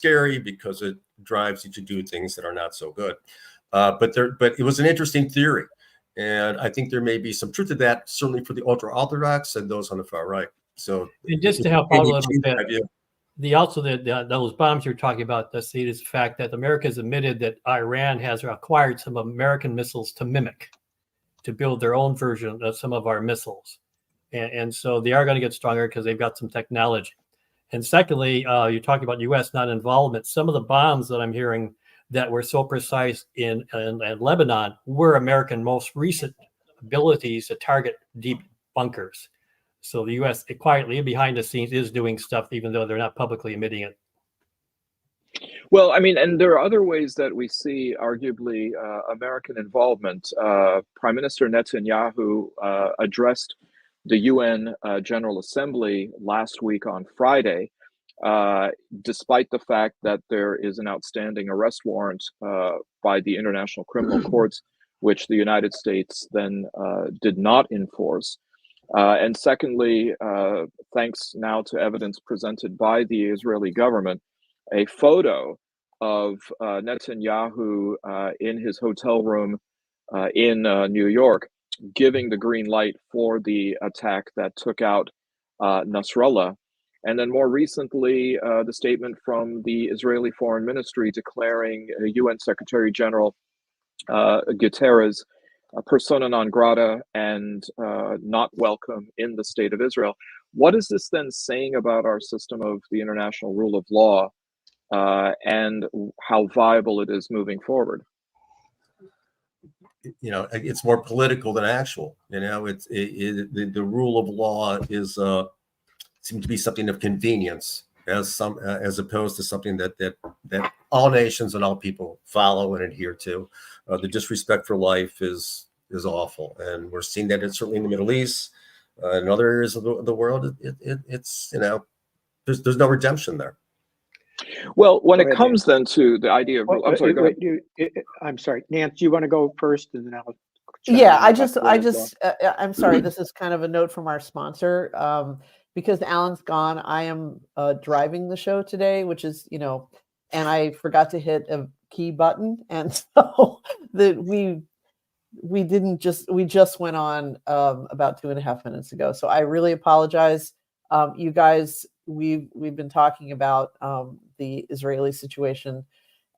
scary because it drives you to do things that are not so good. But it was an interesting theory. And I think there may be some truth to that, certainly for the ultra-Orthodox and those on the far right. So, and just to help out a little bit, those bombs you're talking about, the seed is the fact that America has admitted that Iran has acquired some American missiles to mimic, to build their own version of some of our missiles. And so they are going to get stronger because they've got some technology. And secondly, you're talking about U.S. non-involvement. Some of the bombs that I'm hearing that were so precise in Lebanon were American most recent abilities to target deep bunkers. So the U.S. quietly behind the scenes is doing stuff, even though they're not publicly admitting it. Well, I mean, and there are other ways that we see arguably American involvement. Prime Minister Netanyahu addressed the UN General Assembly last week on Friday, despite the fact that there is an outstanding arrest warrant by the International Criminal Courts, which the United States then did not enforce. And secondly, thanks now to evidence presented by the Israeli government, a photo of Netanyahu in his hotel room in New York, giving the green light for the attack that took out Nasrallah. And then more recently, the statement from the Israeli Foreign Ministry declaring UN Secretary General Guterres persona non grata and not welcome in the state of Israel. What is this then saying about our system of the international rule of law and how viable it is moving forward? You know, it's more political than actual. You know, the rule of law is seems to be something of convenience, as opposed to something that all nations and all people follow and adhere to. The disrespect for life is awful, and we're seeing that certainly in the Middle East, in other areas of the world. It's, you know, there's no redemption there. Well, when it comes then to the idea of, I'm sorry, go ahead. I'm sorry, Nancy, you want to go first, and then I'll. Yeah, I'm sorry. This is kind of a note from our sponsor. Because Alan's gone, I am driving the show today, which is, you know, and I forgot to hit a key button, and so we just went on about 2.5 minutes ago. So I really apologize, you guys. We've been talking about the Israeli situation,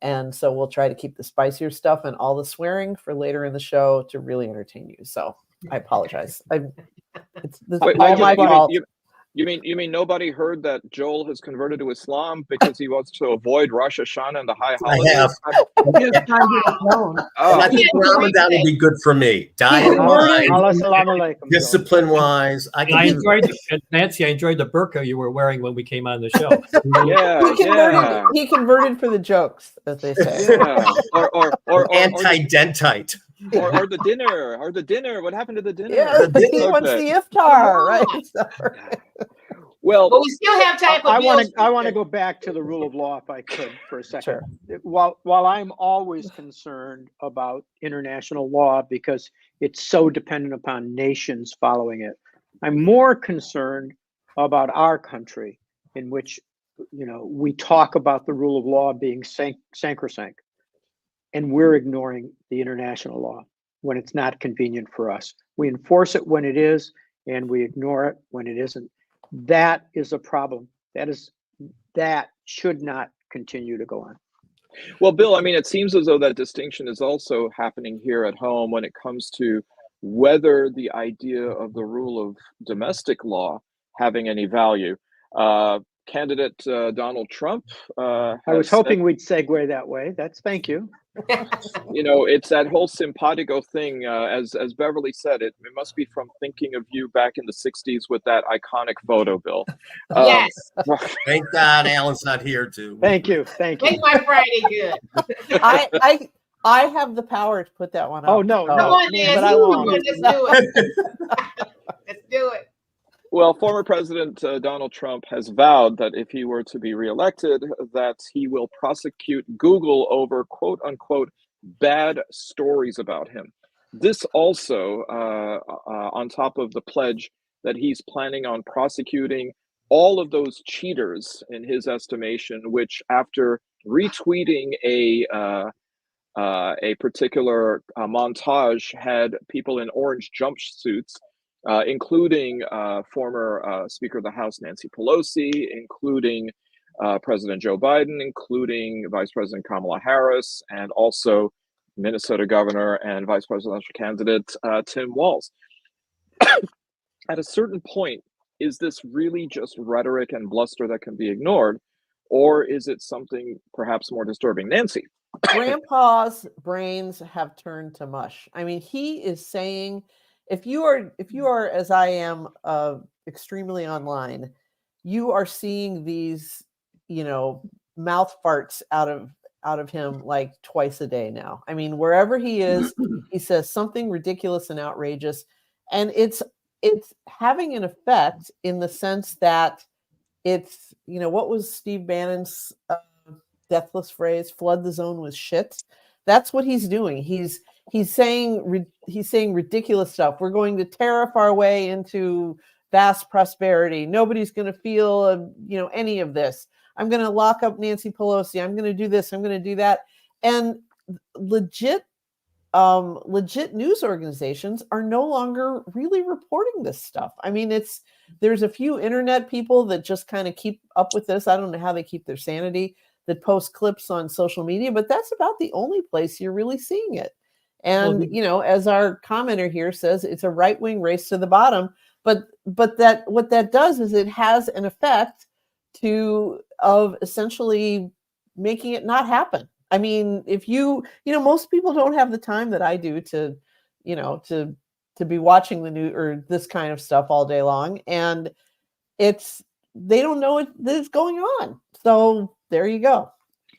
and so we'll try to keep the spicier stuff and all the swearing for later in the show to really entertain you. So I apologize. It's all my fault. You mean nobody heard that Joel has converted to Islam because he wants to avoid Rosh Hashanah and the high holidays? I think Ramadan would be good for me. Diet wise, discipline wise. Nancy, I enjoyed the burqa you were wearing when we came on the show. He converted for the jokes, as they say. Yeah. Or anti-dentite. Or the dinner. What happened to the dinner? Yeah, he wants the iftar, right? Well, but we still have time for I want to go back to the rule of law, if I could, for a second. Sure. While I'm always concerned about international law because it's so dependent upon nations following it, I'm more concerned about our country, in which, you know, we talk about the rule of law being sacrosanct. And we're ignoring the international law when it's not convenient for us. We enforce it when it is, and we ignore it when it isn't. That is a problem. That should not continue to go on. Well, Bill, I mean, it seems as though that distinction is also happening here at home when it comes to whether the idea of the rule of domestic law having any value. Candidate Donald Trump. I was hoping we'd segue that way. Thank you. You know, it's that whole simpatico thing. As Beverly said, it must be from thinking of you back in the '60s with that iconic photo, Bill. Yes. Thank God Alan's not here too. Thank you. Make my Friday good. I have the power to put that one up. Oh no, Come on, Nancy, but I won't. let's do it. Let's do it. Well, former President Donald Trump has vowed that if he were to be reelected, that he will prosecute Google over quote unquote bad stories about him. This also on top of the pledge that he's planning on prosecuting all of those cheaters, in his estimation, which after retweeting a particular montage had people in orange jumpsuits, including former Speaker of the House Nancy Pelosi, including President Joe Biden, including Vice President Kamala Harris, and also Minnesota Governor and Vice Presidential candidate Tim Walz. At a certain point, is this really just rhetoric and bluster that can be ignored, or is it something perhaps more disturbing? Nancy. Grandpa's brains have turned to mush. I mean, he is saying, if you are as I am, extremely online, you are seeing these, mouth farts out of him like twice a day now. I mean, wherever he is, he says something ridiculous and outrageous, and it's having an effect in the sense that it's, what was Steve Bannon's deathless phrase, flood the zone with shit. That's what he's doing. He's saying ridiculous stuff. We're going to tariff our way into vast prosperity. Nobody's going to feel any of this. I'm going to lock up Nancy Pelosi. I'm going to do this. I'm going to do that. And legit news organizations are no longer really reporting this stuff. I mean, there's a few internet people that just kind of keep up with this. I don't know how they keep their sanity, that post clips on social media, but that's about the only place you're really seeing it. And, as our commenter here says, it's a right-wing race to the bottom, but that what that does is it has an effect of essentially making it not happen. I mean, if most people don't have the time that I do to be watching the news or this kind of stuff all day long. And they don't know that's going on. So there you go.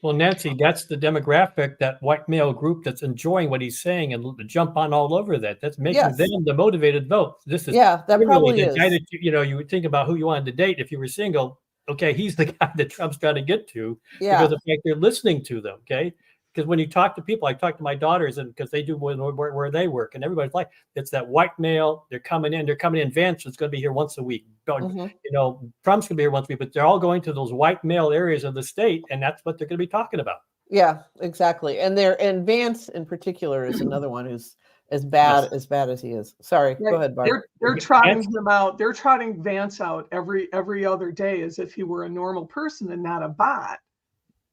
Well, Nancy, that's the demographic, that white male group that's enjoying what he's saying and jump on all over that. That's making them the motivated vote. This is that probably the is. guy that you would think about who you wanted to date if you were single. Okay, he's the guy that Trump's trying to get to because of the fact they're listening to them. Okay, because when you talk to people, I talk to my daughters, and because they do where they work, and everybody's like, it's that white male. They're coming in. Vance is going to be here once a week. Trump's going to be here once a week, but they're all going to those white male areas of the state, and that's what they're going to be talking about. Yeah, exactly. And Vance in particular is another one who's as bad as he is. Sorry, go ahead, Barb. They're trotting him out. They're trotting Vance out every other day as if he were a normal person and not a bot.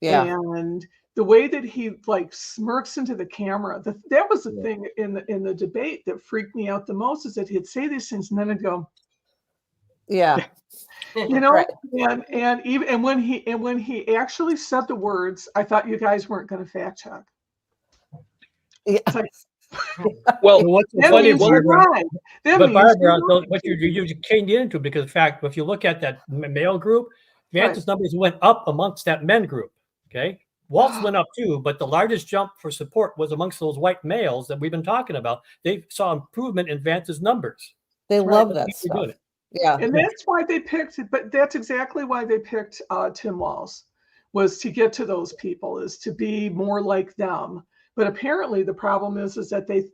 Yeah. And the way that he smirks into the camera, that was the thing in the debate that freaked me out the most, is that he'd say these things and then he'd go, yeah. Right. and when he actually said the words, I thought you guys weren't going to fact check. Yeah. Well, what's that funny, means you're right. But Barbara, what you changed into, because in fact, if you look at that male group, Vance's numbers went up amongst that men group. Okay, Waltz went up too, but the largest jump for support was amongst those white males that we've been talking about. They saw improvement in Vance's numbers. They love that stuff. Yeah, and that's why they picked. But that's exactly why they picked Tim Walz, was to get to those people, is to be more like them. But apparently the problem is that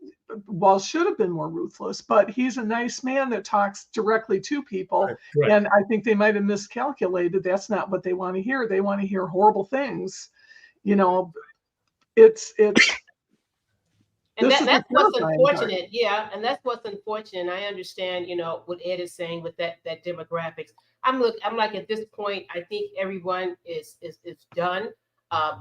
Walz should have been more ruthless, but he's a nice man that talks directly to people. Right. And I think they might have miscalculated. That's not what they want to hear. They want to hear horrible things. It's and that's what's unfortunate. Yeah. And that's what's unfortunate. I understand, what Ed is saying with that demographics. I'm like, at this point, I think everyone is done.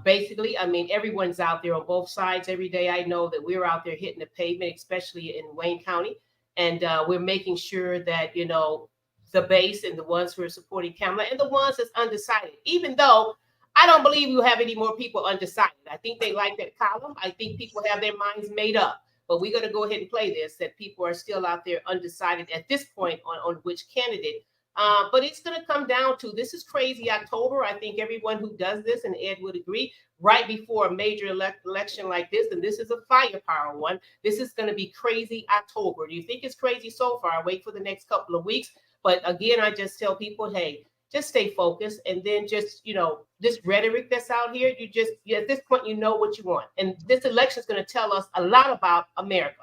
Basically, I mean, everyone's out there on both sides every day. I know that we're out there hitting the pavement, especially in Wayne County, and we're making sure that, the base and the ones who are supporting Kamala and the ones that's undecided, even though I don't believe you have any more people undecided. I think they like that column. I think people have their minds made up, but we're going to go ahead and play this, that people are still out there undecided at this point on which candidate. But it's going to come down to, this is crazy October. I think everyone who does this, and Ed would agree, right before a major election like this, and this is a firepower one, this is going to be crazy October. Do you think it's crazy so far? Wait for the next couple of weeks. But again, I just tell people, hey, just stay focused. And then just, this rhetoric that's out here, at this point, you know what you want. And this election is going to tell us a lot about America.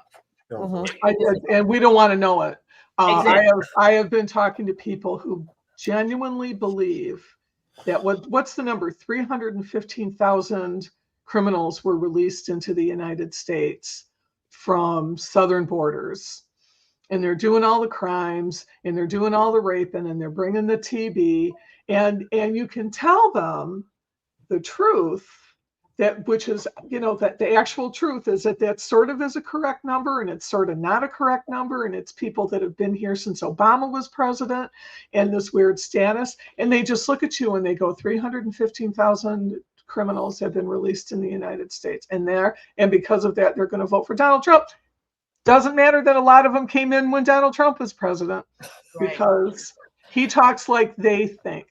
And we don't want to know it. Exactly. I have been talking to people who genuinely believe that what's the number? 315,000 criminals were released into the United States from southern borders. And they're doing all the crimes, and they're doing all the raping, and they're bringing the TB, and you can tell them the truth, that which is, that the actual truth is that sort of is a correct number, and it's sort of not a correct number, and it's people that have been here since Obama was president, and this weird status, and they just look at you and they go, 315,000 criminals have been released in the United States, and because of that, they're going to vote for Donald Trump. Doesn't matter that a lot of them came in when Donald Trump was president, because he talks like they think.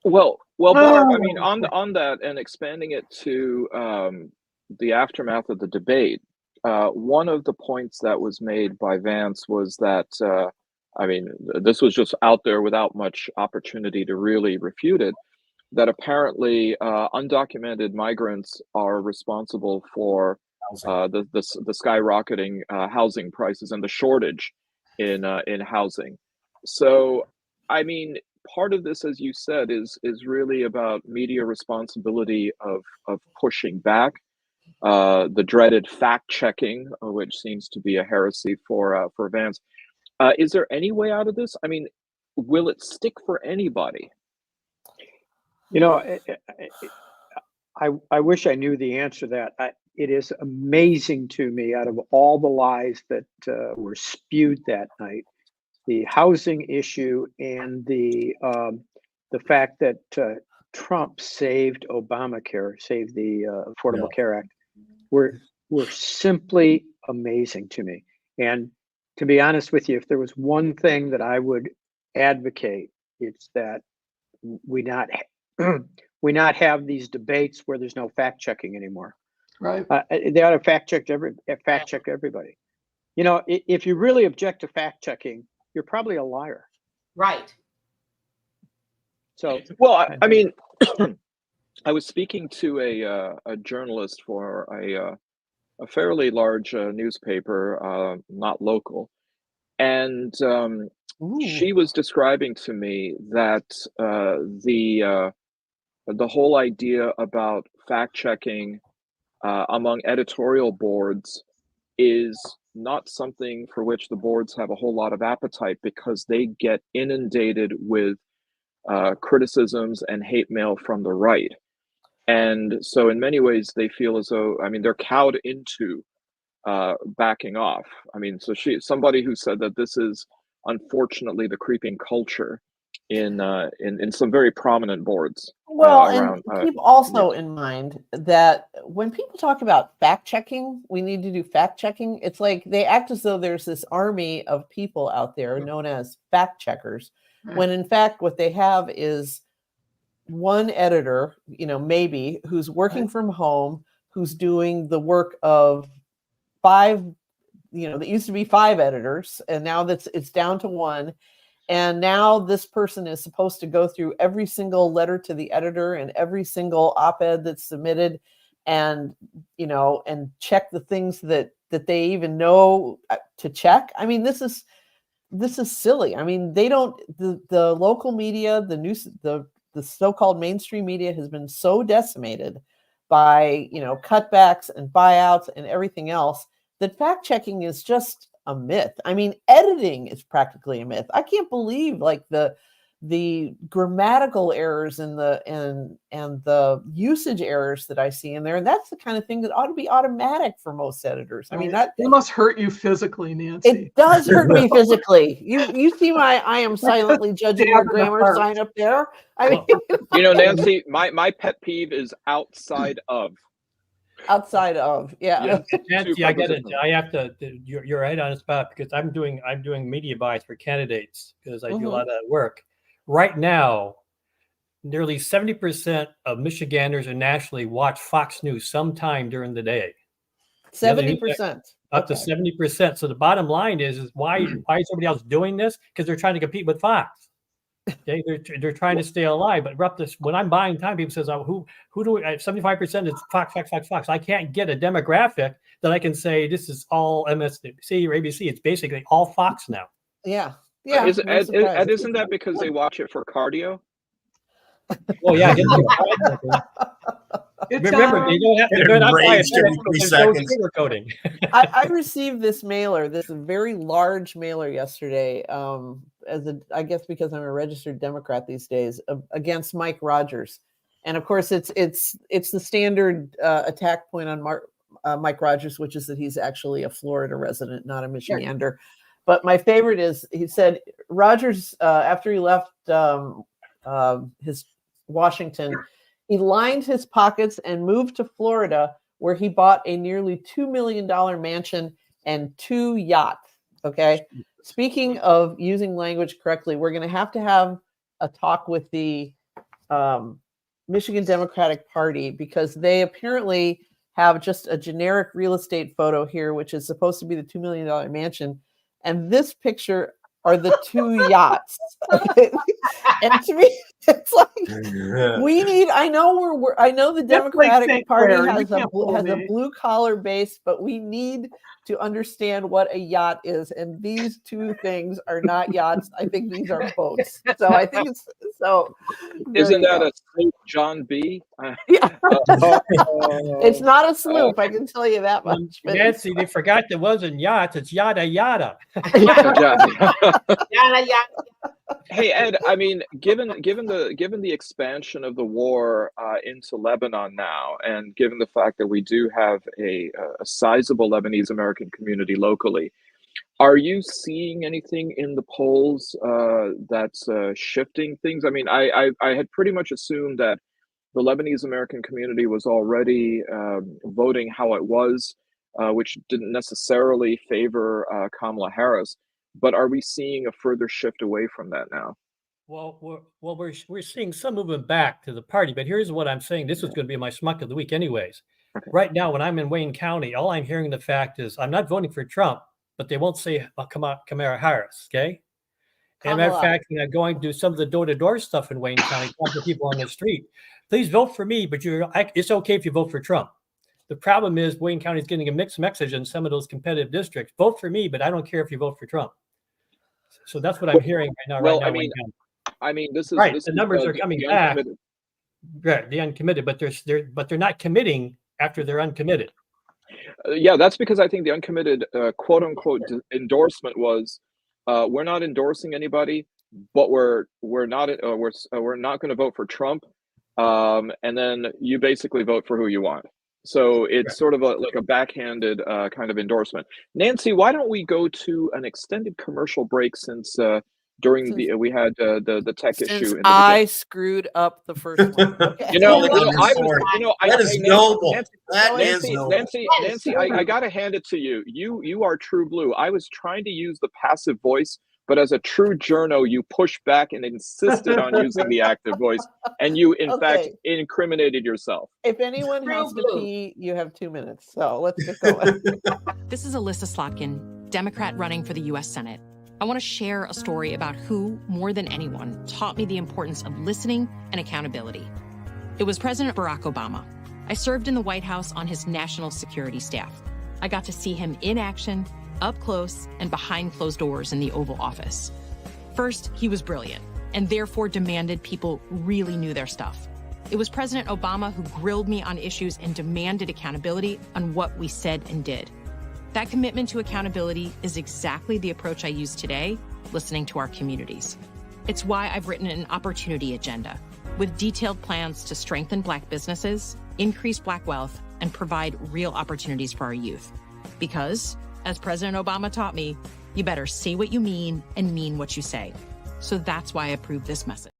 Well, Barb, I mean, on that, and expanding it to the aftermath of the debate, one of the points that was made by Vance was that, I mean, this was just out there without much opportunity to really refute it, that apparently undocumented migrants are responsible for the skyrocketing housing prices and the shortage in housing. So, I mean, part of this, as you said, is really about media responsibility of pushing back, the dreaded fact checking, which seems to be a heresy for Vance. Is there any way out of this? I mean, will it stick for anybody? I wish I knew the answer to that. It is amazing to me, out of all the lies that were spewed that night, the housing issue and the fact that Trump saved Obamacare, saved the Affordable Care Act, were simply amazing to me. And to be honest with you, if there was one thing that I would advocate, it's that we not have these debates where there's no fact checking anymore. Right. They ought to fact check everybody. If you really object to fact checking, you're probably a liar. Right. So, well, I mean, I was speaking to a journalist for a fairly large newspaper, not local, and she was describing to me that the whole idea about fact checking among editorial boards is not something for which the boards have a whole lot of appetite, because they get inundated with criticisms and hate mail from the right. And so in many ways, they feel as though, I mean, they're cowed into backing off. I mean, so somebody who said that this is unfortunately the creeping culture in some very prominent boards. Well, around, and keep also in mind that when people talk about fact checking, we need to do fact checking. It's like they act as though there's this army of people out there known as fact checkers, when in fact what they have is one editor, maybe, who's working from home, who's doing the work of 5, that used to be 5 editors, and now it's down to 1. And now this person is supposed to go through every single letter to the editor and every single op-ed that's submitted, and check the things that they even know to check. I mean, this is silly. I mean, they don't, the local media, the news, the so-called mainstream media has been so decimated by, cutbacks and buyouts and everything else, that fact checking is just a myth. I mean, editing is practically a myth. I can't believe the grammatical errors and the usage errors that I see in there. And that's the kind of thing that ought to be automatic for most editors. I mean, that it must hurt you physically, Nancy. It does hurt me physically. You see my I am silently judging your grammar sign up there. I mean, Nancy, my pet peeve is outside of. Outside of, yeah. Nancy, I get it. I have to. You're right on the spot, because I'm doing media buys for candidates, because I do a lot of that work. Right now, nearly 70% of Michiganders and nationally watch Fox News sometime during the day. 70%. Up to 70%. So the bottom line is why is everybody else doing this? Because they're trying to compete with Fox. Okay, they're trying to stay alive. But when I'm buying time, people says, who do we? 75% is Fox. I can't get a demographic that I can say this is all MSNBC or ABC. It's basically all Fox now. Yeah. Yeah. Isn't that because they watch it for cardio? Oh yeah. Remember, they don't have to. They're not sugarcoating. I received this mailer, this very large mailer yesterday, I guess because I'm a registered Democrat these days, against Mike Rogers, and of course it's the standard attack point on Mike Rogers, which is that he's actually a Florida resident, not a Michigander. Sure. But my favorite is he said Rogers after he left his Washington. He lined his pockets and moved to Florida, where he bought a nearly $2 million mansion and 2 yachts. Okay. Speaking of using language correctly, we're going to have a talk with the Michigan Democratic Party, because they apparently have just a generic real estate photo here, which is supposed to be the $2 million mansion. And this picture are the 2 yachts. Okay? And to me, it's like we need. I know the Democratic Party has a blue collar base, but we need to understand what a yacht is. And these 2 things are not yachts. I think these are boats. So I think it's so. Isn't that a sloop, John B? Yeah. It's not a sloop. I can tell you that much. Nancy, they forgot there wasn't yachts. It's yada yada. Yada yada. Hey Ed, I mean, given the expansion of the war into Lebanon now, and given the fact that we do have a sizable Lebanese American community locally, are you seeing anything in the polls that's shifting things? I mean, I had pretty much assumed that the Lebanese American community was already voting how it was, which didn't necessarily favor Kamala Harris. But are we seeing a further shift away from that now? Well, we're seeing some movement back to the party. But here's what I'm saying. This was going to be my schmuck of the week, anyways. Okay. Right now, when I'm in Wayne County, all I'm hearing the fact is I'm not voting for Trump, but they won't say Kamala Harris. Okay. And matter of fact, going to do some of the door-to-door stuff in Wayne County, talk to people on the street. Please vote for me, but it's okay if you vote for Trump. The problem is Wayne County is getting a mixed message in some of those competitive districts. Vote for me, but I don't care if you vote for Trump. So that's what I'm hearing right now. I mean, this is right. This the is numbers are coming back. Right, the uncommitted, but they're not committing after they're uncommitted. Yeah, that's because I think the uncommitted quote unquote endorsement was, we're not endorsing anybody, but we're not going to vote for Trump, and then you basically vote for who you want. So it's sort of like a backhanded kind of endorsement. Nancy, why don't we go to an extended commercial break since we had the tech issue. I screwed up the first one. Okay. That is noble. Nancy, I gotta hand it to you. You are true blue. I was trying to use the passive voice, but as a true journo, you pushed back and insisted on using the active voice, and you, in fact, incriminated yourself. If anyone has to pee, you have 2 minutes. So let's get going. This is Alyssa Slotkin, Democrat running for the U.S. Senate. I want to share a story about who, more than anyone, taught me the importance of listening and accountability. It was President Barack Obama. I served in the White House on his national security staff. I got to see him in action, up close, and behind closed doors in the Oval Office. First, he was brilliant, and therefore demanded people really knew their stuff. It was President Obama who grilled me on issues and demanded accountability on what we said and did. That commitment to accountability is exactly the approach I use today, listening to our communities. It's why I've written an opportunity agenda with detailed plans to strengthen Black businesses, increase Black wealth, and provide real opportunities for our youth. Because, as President Obama taught me, you better say what you mean and mean what you say. So that's why I approve this message.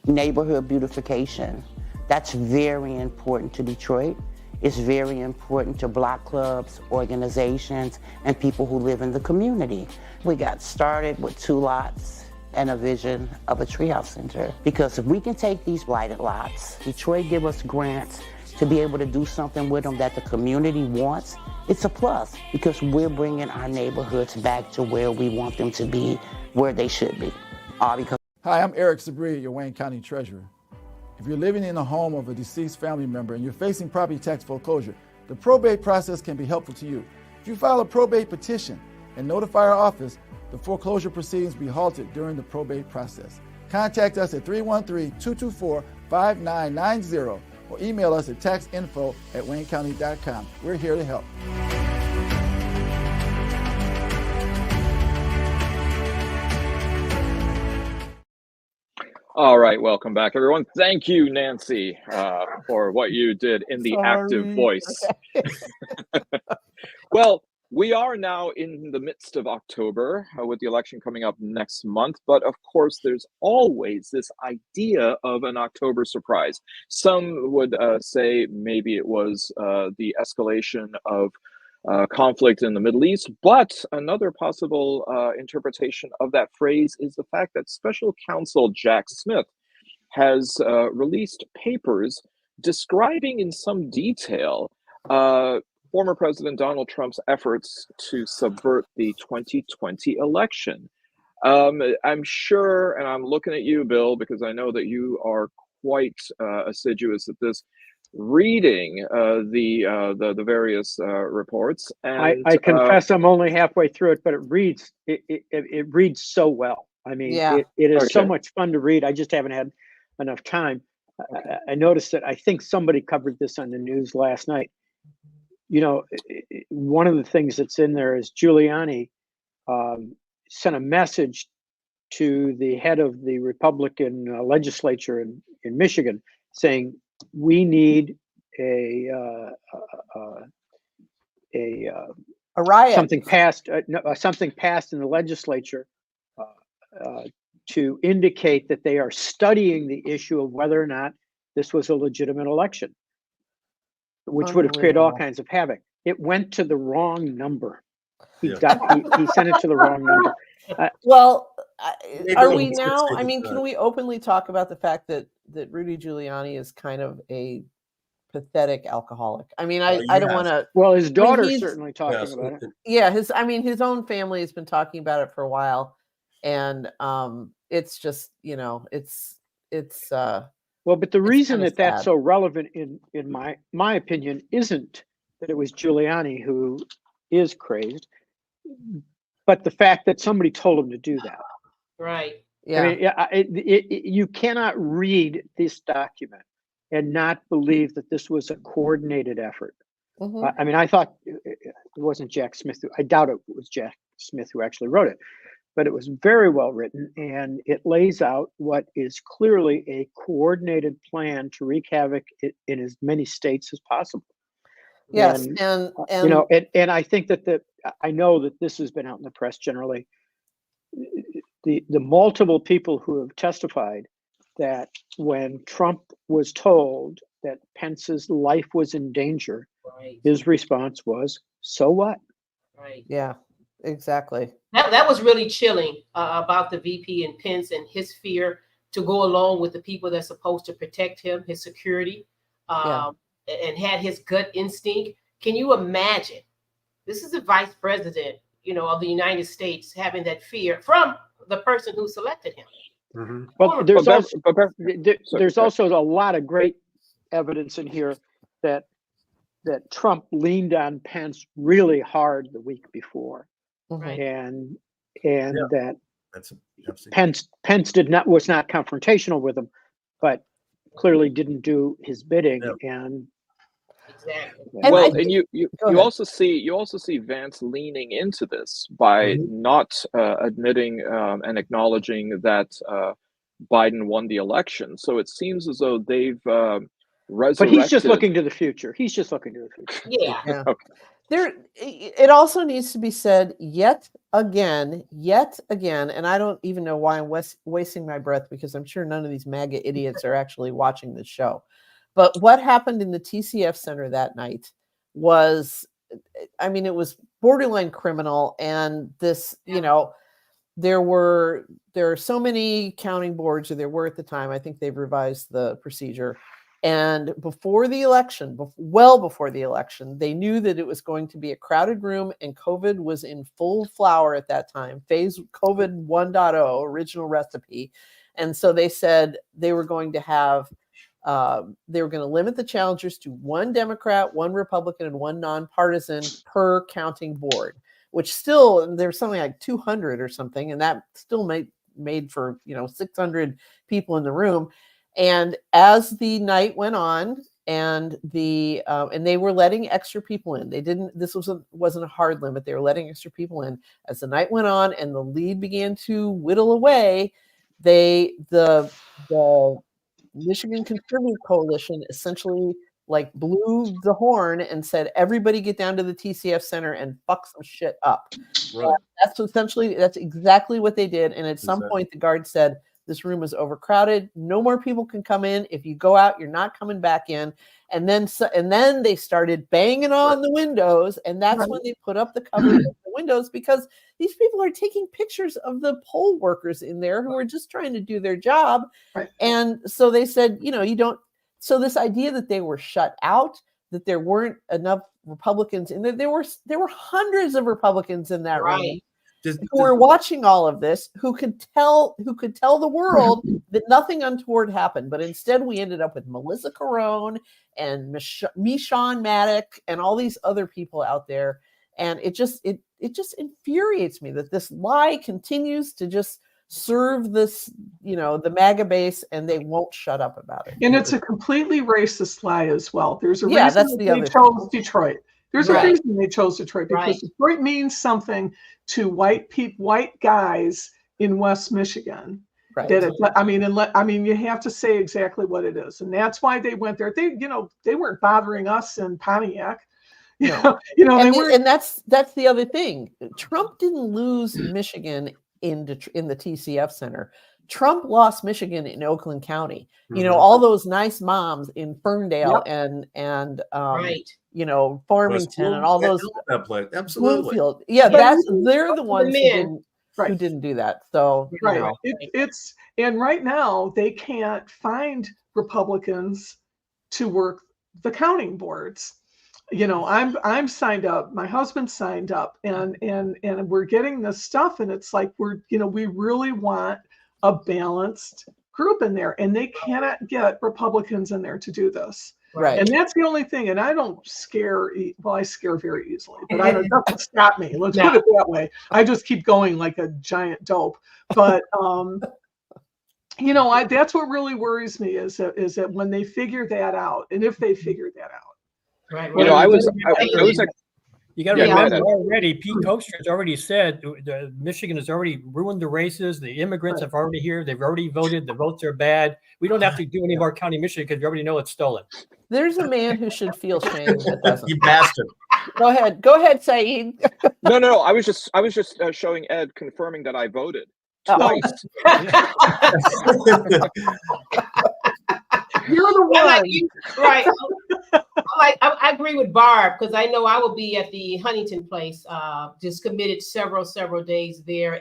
Neighborhood beautification, that's very important to Detroit. It's very important to block clubs, organizations, and people who live in the community. We got started with 2 lots and a vision of a treehouse center. Because if we can take these blighted lots, Detroit give us grants to be able to do something with them that the community wants, it's a plus because we're bringing our neighborhoods back to where we want them to be, where they should be. Hi, I'm Eric Sabri, your Wayne County Treasurer. If you're living in the home of a deceased family member and you're facing property tax foreclosure, the probate process can be helpful to you. If you file a probate petition, and notify our office, the foreclosure proceedings be halted during the probate process. Contact us at 313-224-5990 or email us at taxinfo@waynecounty.com. We're here to help. All right, welcome back, everyone. Thank you, Nancy, for what you did in the active voice. Well, we are now in the midst of October with the election coming up next month. But of course, there's always this idea of an October surprise. Some would say maybe it was the escalation of conflict in the Middle East. But another possible interpretation of that phrase is the fact that Special Counsel Jack Smith has released papers describing in some detail former President Donald Trump's efforts to subvert the 2020 election. I'm sure, and I'm looking at you, Bill, because I know that you are quite assiduous at this, reading the various reports. And I confess I'm only halfway through it, but it reads so well. I mean, it is so much fun to read. I just haven't had enough time. I noticed that I think somebody covered this on the news last night. You know, one of the things that's in there is Giuliani sent a message to the head of the Republican legislature in Michigan saying, we need a riot, something passed in the legislature to indicate that they are studying the issue of whether or not this was a legitimate election, which would have created all kinds of havoc. It went to the wrong number. He sent it to the wrong number. Are we now? I mean, can we openly talk about the fact that Rudy Giuliani is kind of a pathetic alcoholic? I mean, I don't want to. Well, his daughter's certainly talking about it. Yeah, his own family has been talking about it for a while, and it's just, you know, it's. Well, but the reason that that's so relevant, in my opinion, isn't that it was Giuliani who is crazed, but the fact that somebody told him to do that. Right. Yeah. I mean, you cannot read this document and not believe that this was a coordinated effort. Mm-hmm. I mean, I thought it wasn't Jack Smith. I doubt it was Jack Smith who actually wrote it, but it was very well written, and it lays out what is clearly a coordinated plan to wreak havoc in as many states as possible. Yes, and you know, and I think that I know that this has been out in the press generally. The multiple people who have testified that when Trump was told that Pence's life was in danger, his response was, "So what?" Right. Yeah, exactly. That was really chilling about the VP and Pence and his fear to go along with the people that's supposed to protect him, his security, and had his gut instinct. Can you imagine? This is the vice president, you know, of the United States having that fear from the person who selected him. Mm-hmm. Well, there's also a lot of great evidence in here that Trump leaned on Pence really hard the week before. Right. And that Pence was not confrontational with him, but clearly didn't do his bidding. And exactly. Well, and you also see Vance leaning into this by not admitting and acknowledging that Biden won the election. So it seems as though they've resurrected. But he's just looking to the future. Yeah. Okay. It also needs to be said yet again, and I don't even know why I'm wasting my breath, because I'm sure none of these MAGA idiots are actually watching this show. But what happened in the TCF Center that night was, I mean, it was borderline criminal. And this, you know, there are so many counting boards, or there were at the time. I think they've revised the procedure. And before the election, well before the election, they knew that it was going to be a crowded room, and COVID was in full flower at that time, phase COVID 1.0, original recipe. And so they said they were going to have, they were going to limit the challengers to one Democrat, one Republican, and one nonpartisan per counting board, which still there's something like 200 or something, and that still made for 600 people in the room. And as the night went on, and they were letting extra people in. This wasn't a hard limit. They were letting extra people in. As the night went on and the lead began to whittle away, the Michigan Conservative Coalition essentially blew the horn and said, everybody get down to the TCF Center and fuck some shit up. Right. That's exactly what they did. And at some point the guard said, this room is overcrowded. No more people can come in. If you go out, you're not coming back in. And then they started banging on the windows, and that's when they put up the covers of the windows, because these people are taking pictures of the poll workers in there who are just trying to do their job. Right. And so they said, you don't. So this idea that they were shut out, that there weren't enough Republicans in there, there were hundreds of Republicans in that room. Who were watching all of this, who could tell the world that nothing untoward happened, but instead we ended up with Melissa Carone and Michon Maddock and all these other people out there, and it just infuriates me that this lie continues to just serve this, the MAGA base, and they won't shut up about it. And it's a completely racist lie as well. There's a reason that's they chose Detroit. There's a reason they chose Detroit, because Detroit means something to white guys in West Michigan. Right. You have to say exactly what it is, and that's why they went there. They weren't bothering us in Pontiac. And that's the other thing. Trump didn't lose Michigan in the TCF Center. Trump lost Michigan in Oakland County. All those nice moms in Ferndale and Farmington and all those. Absolutely. Bloomfield. Yeah, they're the ones who didn't do that. So and right now they can't find Republicans to work the counting boards. I'm signed up. My husband's signed up, and we're getting this stuff, and it's like we really want a balanced group in there, and they cannot get Republicans in there to do this. Right. And that's the only thing. And I don't scare. I scare very easily, but it doesn't stop me. Let's put it that way. I just keep going like a giant dope. But that's what really worries me is that when they figure that out, and if they figure that out. Right. I was You got to remember already, Pete Koster has already said Michigan has already ruined the races. The immigrants have already here. They've already voted. The votes are bad. We don't have to do any more county Michigan because we already know it's stolen. There's a man who should feel shame that doesn't. You bastard. Go ahead, Saeed. No. I was just showing Ed, confirming that I voted twice. You're the one. Right. I agree with Barb, because I know I will be at the Huntington place, just committed several days there.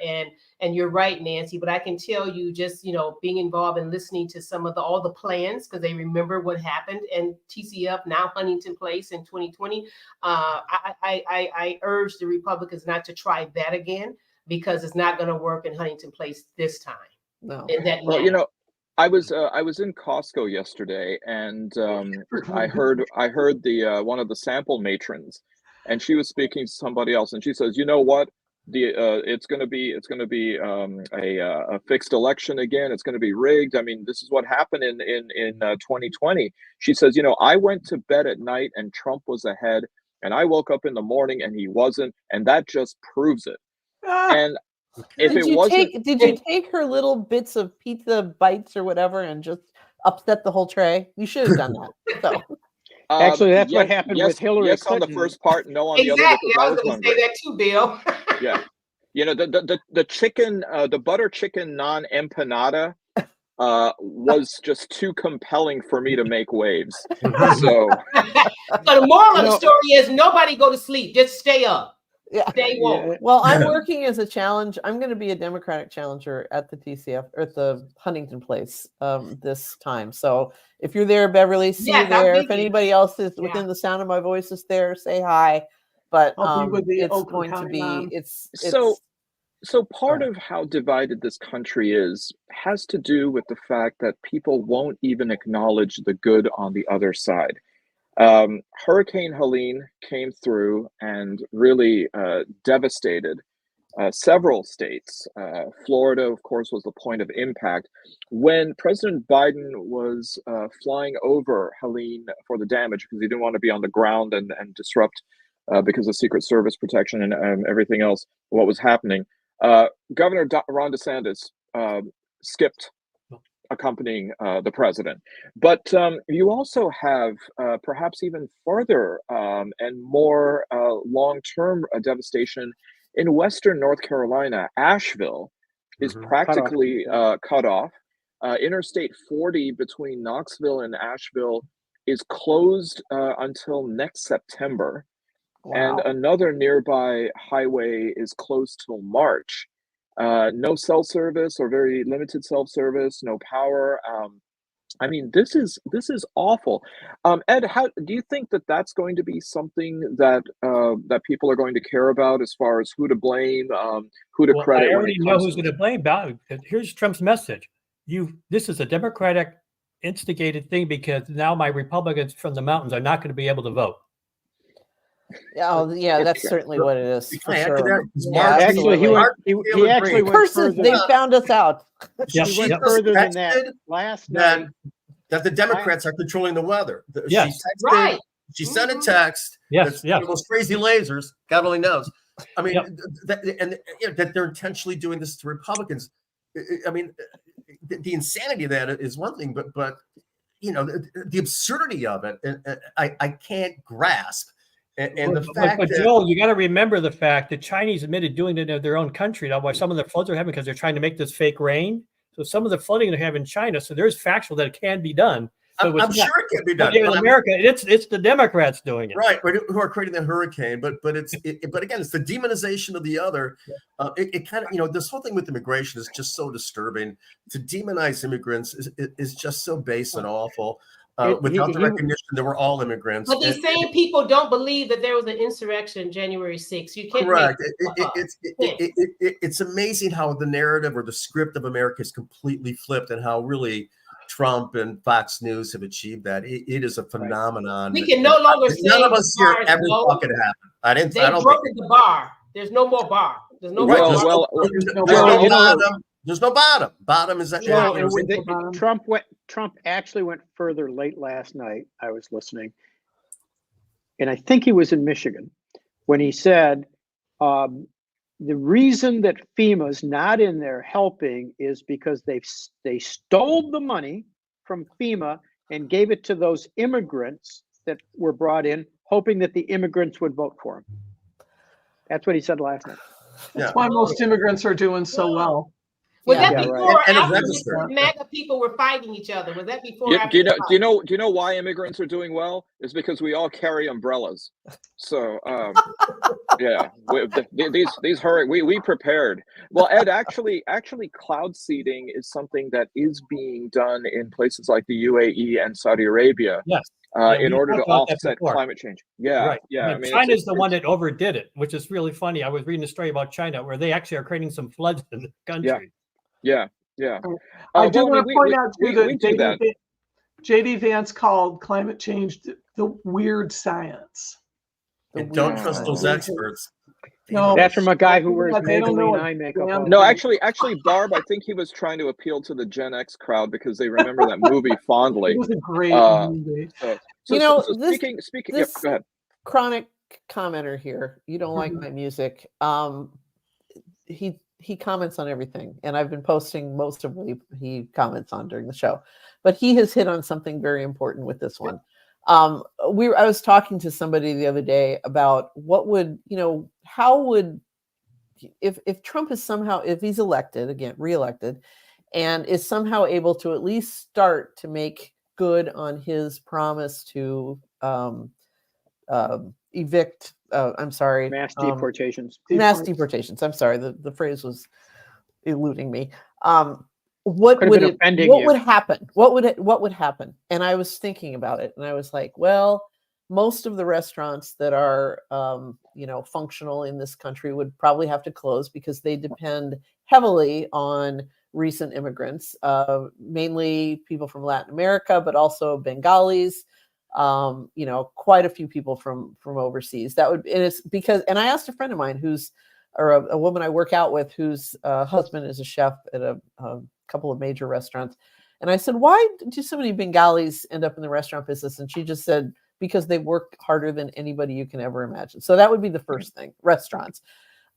And you're right, Nancy, but I can tell you just, being involved and listening to some of all the plans, because they remember what happened in TCF, now Huntington Place in 2020. I urge the Republicans not to try that again, because it's not going to work in Huntington Place this time. No. I was in Costco yesterday, and I heard the one of the sample matrons, and she was speaking to somebody else, and she says, "You know what? It's going to be a fixed election again. It's going to be rigged. I mean, this is what happened in 2020." She says, "I went to bed at night and Trump was ahead, and I woke up in the morning and he wasn't, and that just proves it." And did you take her little bits of pizza bites or whatever and just upset the whole tray? You should have done that. So. Actually, that's what happened with Hillary Clinton. Clinton. On the first part, no on the other. Exactly. I was going to say that too, Bill. Yeah. The chicken, the butter chicken non-empanada was just too compelling for me to make waves. So the moral of the story is nobody go to sleep. Just stay up. Yeah. Stay woke. Well, I'm working as a challenge. I'm going to be a Democratic challenger at the TCF or at the Huntington Place this time. So if you're there, Beverly, see you there. If anybody else is within the sound of my voice is there, say hi. But it's going to be So part of how divided this country has to do with the fact that people won't even acknowledge the good on the other side. Hurricane Helene came through and really devastated several states. Florida, of course, was the point of impact. When President Biden was flying over Helene for the damage, because he didn't want to be on the ground and disrupt because of Secret Service protection and everything else, what was happening, Governor Ron DeSantis skipped accompanying the president. But you also have perhaps even further and more long-term devastation in Western North Carolina. Asheville is practically cut off. Interstate 40 between Knoxville and Asheville is closed until next September. Wow. And another nearby highway is closed till March. No cell service or very limited cell service, no power. I mean, this is awful. Ed, how do you think that that's going to be something that that people are going to care about as far as who to blame, who to credit? I already know who's going to blame. Here's Trump's message: this is a Democratic instigated thing because now my Republicans from the mountains are not going to be able to vote. Oh, yeah, that's certainly what it is. For sure. Actually, he actually went further. They found us out. He went further than that last night. That the Democrats are controlling the weather. Yes, right. She sent a text. Yes, one of those crazy lasers. God only knows. I mean, that they're intentionally doing this to Republicans. I mean, the insanity of that is one thing, but you know, the absurdity of it, I can't grasp. And the fact but Joel, you got to remember the fact that Chinese admitted doing it in their own country. Now, why some of the floods are happening because they're trying to make this fake rain. So some of the flooding they have in China. So there's factual that it can be done. So I'm sure it can be done. In America, it's the Democrats doing it, right? Who are creating the hurricane? But again, it's the demonization of the other. It kind of, this whole thing with immigration is just so disturbing. To demonize immigrants is just so base and awful. Without the recognition that we're all immigrants. But these same people don't believe that there was an insurrection January 6th. You can't. Correct. It's amazing how the narrative or the script of America is completely flipped, and how really Trump and Fox News have achieved that. It is a phenomenon. We can no longer say none of us here ever fucking happened. They broke the bar. There's no more bar. There's no more. There's no bottom. Bottom is that. Trump actually went further late last night. I was listening, and I think he was in Michigan when he said the reason that FEMA's not in there helping is because they stole the money from FEMA and gave it to those immigrants that were brought in, hoping that the immigrants would vote for him. That's what he said last night. That's why most immigrants are doing so well. Was that before or after MAGA people were fighting each other? Was that before? Do you know why immigrants are doing well? It's because we all carry umbrellas. So we prepared. Well, Ed, actually, cloud seeding is something that is being done in places like the UAE and Saudi Arabia. Yes. In order to offset climate change. Yeah. Right. Yeah. I mean, China's the one that overdid it, which is really funny. I was reading a story about China where they actually are creating some floods in the country. Yeah. I do want to point out too that JD Vance called climate change the weird science. Don't trust those experts. No, that's from a guy who wears Maybelline eye makeup. No, actually, Barb, I think he was trying to appeal to the Gen X crowd because they remember that movie fondly. It was a great movie. Speaking. This go ahead. Chronic commenter here. You don't like my music. He comments on everything, and I've been posting most of what he comments on during the show. But he has hit on something very important with this one. I was talking to somebody the other day about how would if Trump is somehow, if he's reelected, and is somehow able to at least start to make good on his promise to evict. Mass deportations. Mass deportations. I'm sorry, the phrase was eluding me. What would happen? What would happen? And I was thinking about it, and I was like, well, most of the restaurants that are functional in this country would probably have to close because they depend heavily on recent immigrants, mainly people from Latin America, but also Bengalis, you know, quite a few people from overseas. That would, and it's because, and I asked a friend of mine a woman I work out with whose husband is a chef at a couple of major restaurants. And I said, why do so many Bengalis end up in the restaurant business? And she just said, because they work harder than anybody you can ever imagine. So that would be the first thing, restaurants.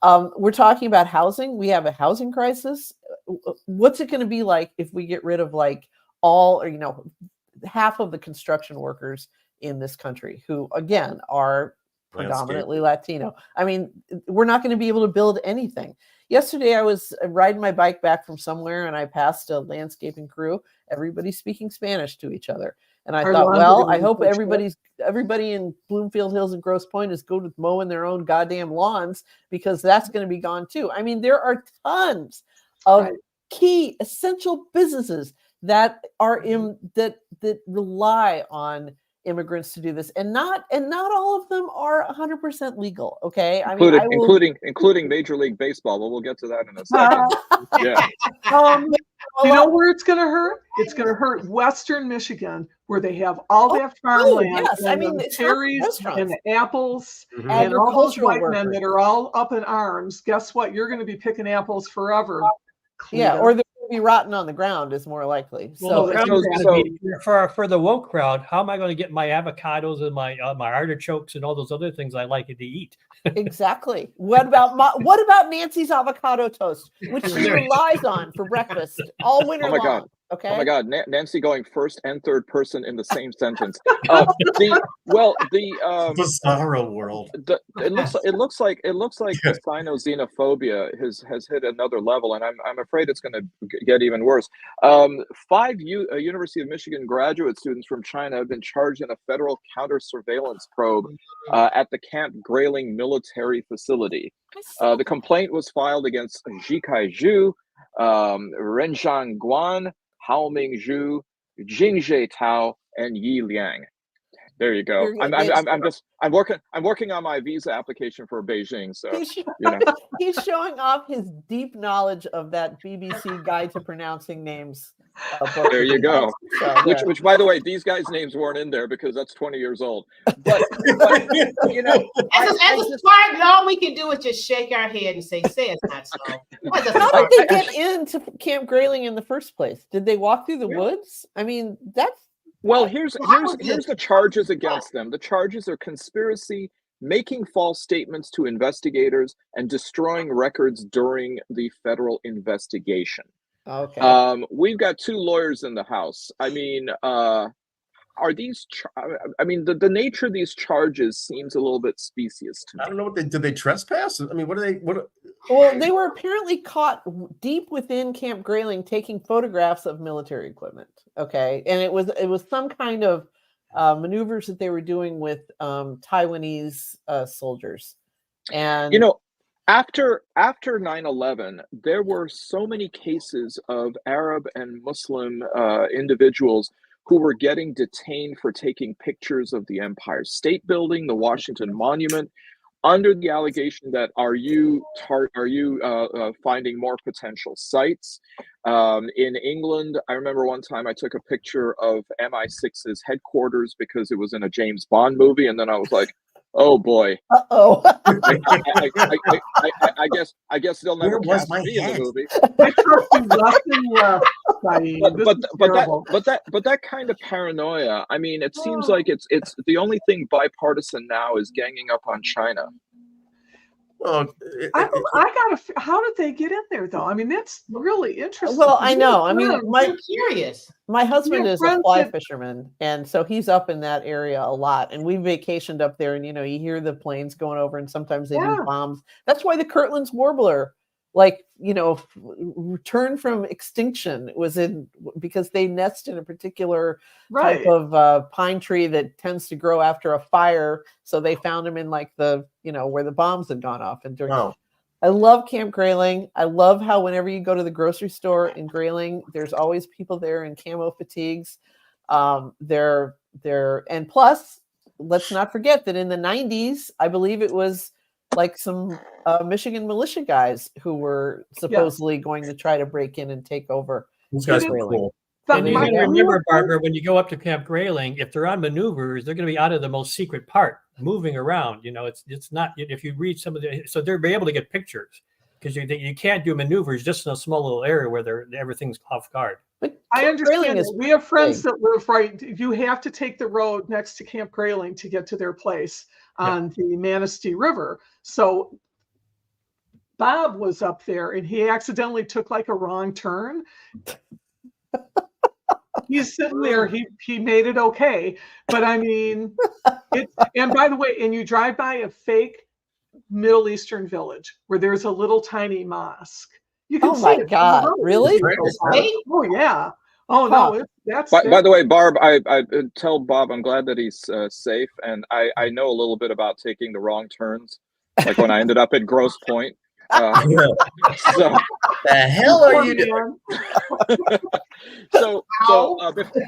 We're talking about housing. We have a housing crisis. What's it going to be like if we get rid of like all, or, you know, half of the construction workers in this country who, again, are predominantly Latino? I mean, we're not going to be able to build anything. Yesterday, I was riding my bike back from somewhere and I passed a landscaping crew, everybody speaking Spanish to each other. And I thought, well, I hope everybody in Bloomfield Hills and Grosse Pointe is good with mowing their own goddamn lawns, because that's going to be gone too. I mean, there are tons of key essential businesses that are that rely on immigrants to do this, and not all of them are 100% legal. Okay, I mean, including Major League Baseball, but we'll get to that in a second. You know where it's going to hurt? It's going to hurt Western Michigan, where they have all that farmland, and I mean, the cherries and the apples, Mm-hmm. and all those white men that are all up in arms. Guess what? You're going to be picking apples forever. Yeah, or they're going to be rotten on the ground is more likely. Well, for the woke crowd, how am I going to get my avocados and my artichokes and all those other things I like to eat? Exactly. What about Nancy's avocado toast, which she relies on for breakfast all winter long? God. Okay. Oh my God, Nancy going first and third person in the same sentence. Bizarro world. It looks like the xenoxenophobia has hit another level, and I'm afraid it's going to get even worse. 5 University of Michigan graduate students from China have been charged in a federal counter surveillance probe at the Camp Grayling military facility. The complaint was filed against Jikai Zhu, Renshang Guan, Haoming Zhu, Jingzhe Tao, and Yi Liang. There you go. I'm working on my visa application for Beijing. So he's showing off his deep knowledge of that BBC Guide to Pronouncing Names. There you go. So, which, by the way, these guys' names weren't in there because that's 20 years old. But you know, as a smart, all we can do is just shake our head and say it's not so. How did they get into Camp Grayling in the first place? Did they walk through the woods? I mean, that's. Well, here's the charges against them. The charges are conspiracy, making false statements to investigators, and destroying records during the federal investigation. Okay. We've got 2 lawyers in the House. I mean, are these? The nature of these charges seems a little bit specious to me. I don't know what did they trespass? I mean, Well, they were apparently caught deep within Camp Grayling taking photographs of military equipment. Okay, and it was some kind of maneuvers that they were doing with Taiwanese soldiers, and you know. After 9/11, there were so many cases of Arab and Muslim individuals who were getting detained for taking pictures of the Empire State Building, the Washington Monument, under the allegation that are you finding more potential sites? In England, I remember one time I took a picture of MI6's headquarters because it was in a James Bond movie, and then I was like, oh boy. Uh-oh. I guess they'll never cast me in the movie. But that kind of paranoia, I mean, it seems like it's the only thing bipartisan now is ganging up on China. Well, how did they get in there though? I mean, that's really interesting. Well, I know. I mean, I'm curious. My husband is a fly fisherman, and so he's up in that area a lot. And we vacationed up there, and you hear the planes going over, and sometimes they do bombs. That's why the Kirtland's warbler, returned from extinction. It was because they nest in a particular type of pine tree that tends to grow after a fire. So they found them in where the bombs had gone off. And I love Camp Grayling. I love how whenever you go to the grocery store in Grayling, there's always people there in camo fatigues. And plus, let's not forget that in the 90s, I believe it was some Michigan militia guys who were supposedly going to try to break in and take over. Those guys were cool. And you got to remember, Barbara, when you go up to Camp Grayling, if they're on maneuvers, they're going to be out of the most secret part, moving around. You know, it's not, if you read some of the, so they'll be able to get pictures, because you can't do maneuvers just in a small little area where everything's off guard. I understand. We have friends that live right. You have to take the road next to Camp Grayling to get to their place on the Manistee River. So Bob was up there and he accidentally took like a wrong turn. He's sitting there. He made it okay. But I mean, and by the way, and you drive by a fake Middle Eastern village where there's a little tiny mosque. You can see it. God, really? Oh yeah. Oh no, that's. By the way, Barb, I tell Bob I'm glad that he's safe, and I know a little bit about taking the wrong turns, like when I ended up at Grosse Pointe. So the hell are you doing? So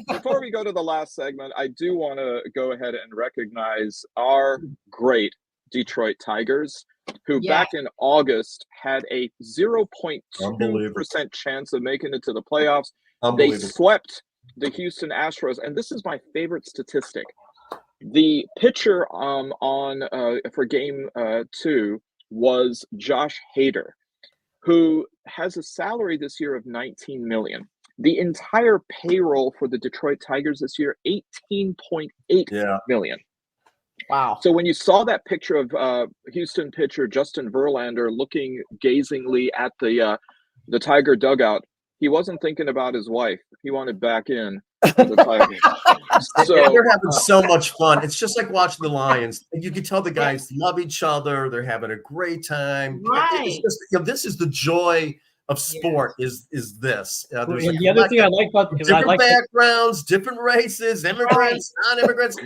before we go to the last segment, I do want to go ahead and recognize our great Detroit Tigers, who back in August had a 0.2% chance of making it to the playoffs. They swept the Houston Astros, and this is my favorite statistic. The pitcher for game 2 was Josh Hader, who has a salary this year of $19 million. The entire payroll for the Detroit Tigers this year, $18.8 million. Wow. So when you saw that picture of Houston pitcher Justin Verlander looking gazingly at the Tiger dugout, he wasn't thinking about his wife. He wanted back in the Tigers. So they're having so much fun. It's just like watching the Lions. You can tell the guys love each other. They're having a great time. Right. It's just, this is the joy of sport. Is this? There's the other thing I like about different backgrounds, different races, immigrants, non-immigrants,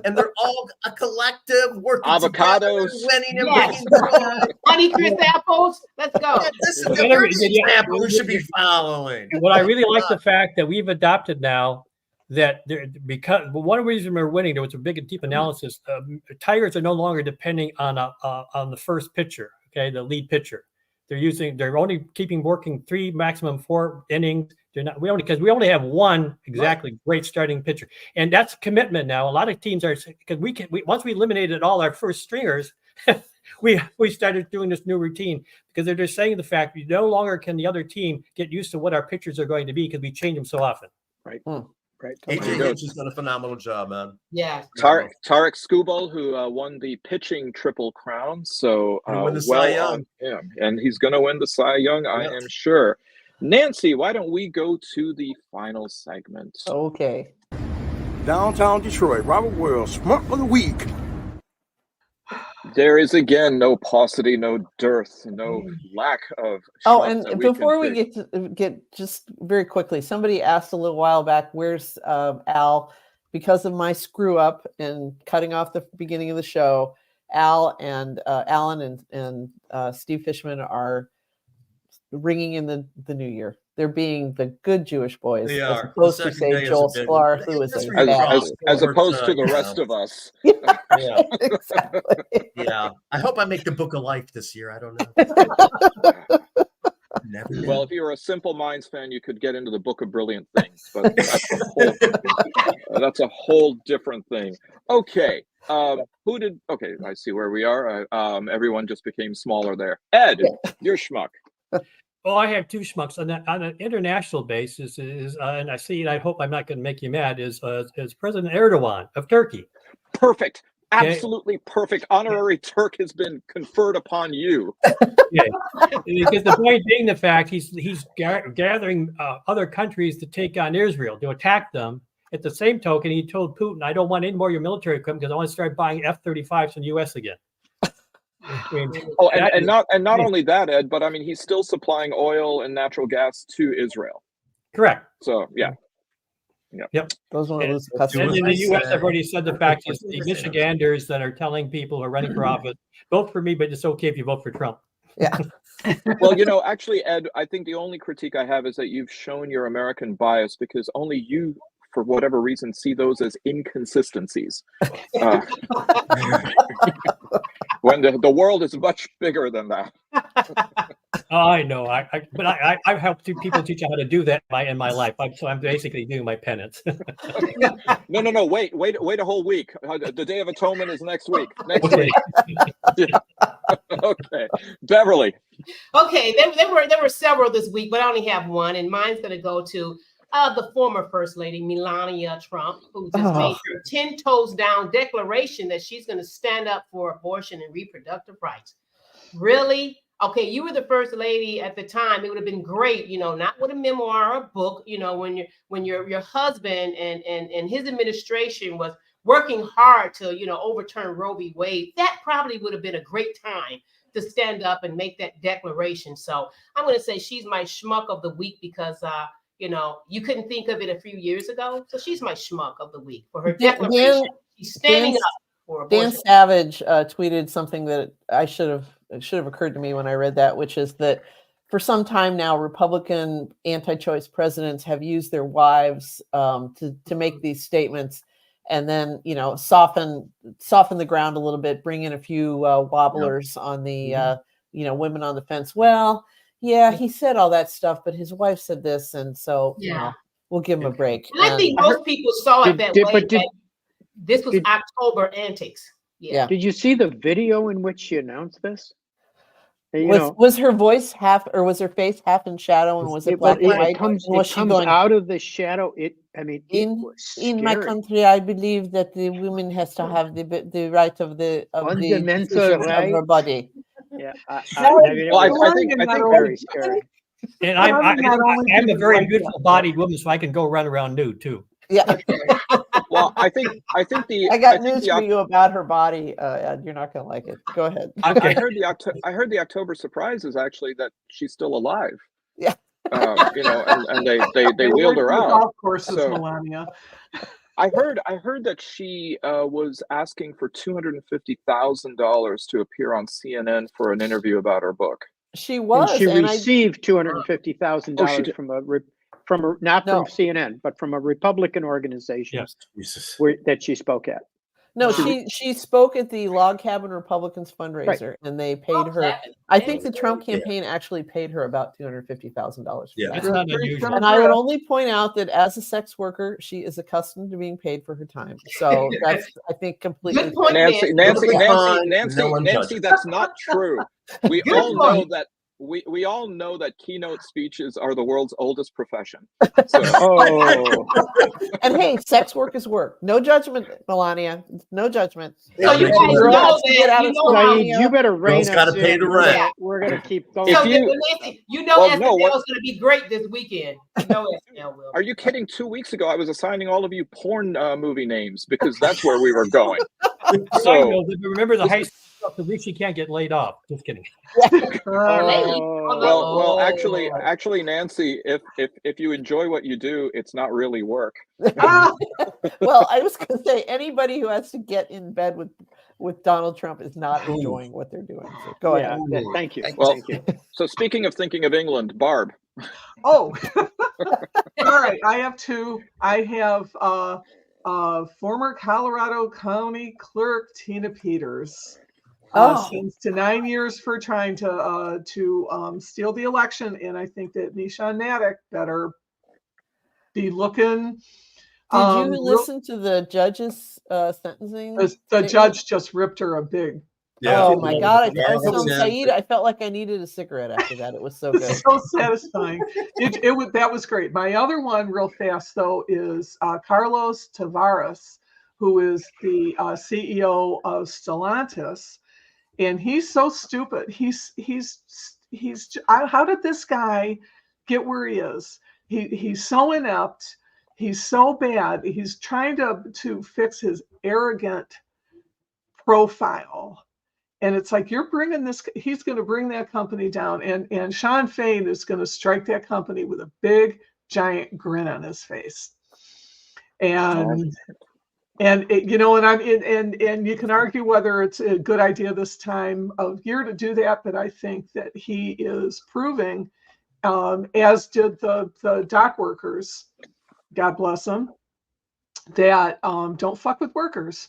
and they're all a collective working avocados, together, winning and bringing joy. Honey Crisp apples. Let's go. This is the first example we should be following. What I really like the fact that we've adopted now that because one reason we're winning, there was a big and deep analysis. Tigers are no longer depending on the first pitcher, okay, the lead pitcher. They're only working 3, maximum 4 innings. We only have one great starting pitcher, and that's a commitment now. A lot of teams are, because once we eliminated all our first stringers, we started doing this new routine, because they're just saying the fact we no longer can the other team get used to what our pitchers are going to be, because we change them so often. Right. Right. AJ Hinch has done a phenomenal job, man. Yeah. Tarek Skubal, who won the pitching triple crown, so win the Cy Young. And he's going to win the Cy Young, I am sure. Nancy, why don't we go to the final segment? Okay. Downtown Detroit, Robert Wells, Schmuck of the Week. There is again no paucity, no dearth, no lack of. Oh, and before we get just very quickly, somebody asked a little while back, "Where's Al?" Because of my screw up and cutting off the beginning of the show, Al and Alan and Steve Fishman are ringing in the new year. They're being the good Jewish boys, as opposed to say Joel Sklar, who is as opposed to the rest of us. Yeah, exactly. Yeah, I hope I make the Book of Life this year. I don't know. Well, if you were a Simple Minds fan, you could get into the Book of Brilliant Things, but that's a whole different thing. Okay, okay, I see where we are. Everyone just became smaller there. Ed, your schmuck. Well, I have 2 schmucks on an international basis. And I see, and I hope I'm not going to make you mad. Is President Erdogan of Turkey? Perfect, absolutely perfect. Honorary Turk has been conferred upon you. Yeah, because the point being the fact he's gathering other countries to take on Israel, to attack them. At the same token, he told Putin, "I don't want any more of your military equipment because I want to start buying F-35s from the U.S. again." And not only that, Ed, but I mean, he's still supplying oil and natural gas to Israel. Correct. So Yep. Those ones. And in the U.S., I've already said the fact is the Michiganders that are telling people who are running for office, vote for me, but it's okay if you vote for Trump. Yeah. Well, actually, Ed, I think the only critique I have is that you've shown your American bias, because only you, for whatever reason, see those as inconsistencies. When the world is much bigger than that. I know. But I help people teach you how to do that in my life. So I'm basically doing my penance. No. Wait a whole week. The Day of Atonement is next week. Next Okay. week. Okay, Beverly. Okay, there were several this week, but I only have one, and mine's going to go to the former First Lady Melania Trump, who just made her 10 toes down declaration that she's going to stand up for abortion and reproductive rights. Really? Okay, you were the First Lady at the time. It would have been great, not with a memoir or a book, when your husband and his administration was working hard to, overturn Roe v. Wade. That probably would have been a great time to stand up and make that declaration. So I'm going to say she's my schmuck of the week because, you couldn't think of it a few years ago. So she's my schmuck of the week for her declaration. She's standing up for abortion. Dan Savage tweeted something that should have occurred to me when I read that, which is that for some time now, Republican anti-choice presidents have used their wives to make these statements, and then soften the ground a little bit, bring in a few wobblers on the women on the fence. Well, yeah, he said all that stuff, but his wife said this, and so we'll give him a break. And I think most people saw it that way. This was October antics. Yeah. Did you see the video in which she announced this? Was her voice half, or was her face half in shadow, and was it black and white? It comes out of the shadow. In my country, I believe that the woman has to have the right of the fundamental right of her body. Yeah, I think very scary. And I'm a very beautiful bodied woman, so I can go run around nude too. Yeah. Well, I got news for you about her body, Ed. You're not going to like it. Go ahead. I heard the October surprise is actually that she's still alive. Yeah. And they wheeled her out. Golf courses, Melania. I heard that she was asking for $250,000 to appear on CNN for an interview about her book. She was. And she received $250,000 from CNN, but from a Republican organization that she spoke at. No, she spoke at the Log Cabin Republicans fundraiser, and they paid her. I think the Trump campaign actually paid her about $250,000. Yeah, that's not unusual. And I would only point out that as a sex worker, she is accustomed to being paid for her time. So that's, I think, completely. Good point, Nancy, that's not true. We all know that. We all know that keynote speeches are the world's oldest profession. So. And hey, sex work is work. No judgment, Melania. No judgment. So you guys you better rein us got to pay the rent. We're going to keep going. So Nancy, SNL is going to be great this weekend. SNL will. Are you kidding? 2 weeks ago, I was assigning all of you porn movie names because that's where we were going. So remember the high school stuff, the reason she can't get laid off. Just kidding. Well, actually, Nancy, if you enjoy what you do, it's not really work. Well, I was going to say anybody who has to get in bed with Donald Trump is not enjoying what they're doing. So go ahead. Thank you. Well, thank you. So speaking of thinking of England, Barb. Oh, all right. I have two. I have former Colorado County Clerk Tina Peters. Sentenced to 9 years for trying to steal the election, and I think that Nishan Natick better be looking. Did you listen to the judge's sentencing? The judge just ripped her a big. Yeah. Oh my God! I was so Saeed. I felt like I needed a cigarette after that. It was so good. So satisfying. That was great. My other one, real fast though, is Carlos Tavares, who is the CEO of Stellantis. And he's so stupid. He's how did this guy get where he is? He's so inept. He's so bad. He's trying to fix his arrogant profile. And it's like, you're bringing this, he's going to bring that company down. And Sean Fain is going to strike that company with a big, giant grin on his face. And you can argue whether it's a good idea this time of year to do that, but I think that he is proving, as did the dock workers, God bless them, that don't fuck with workers.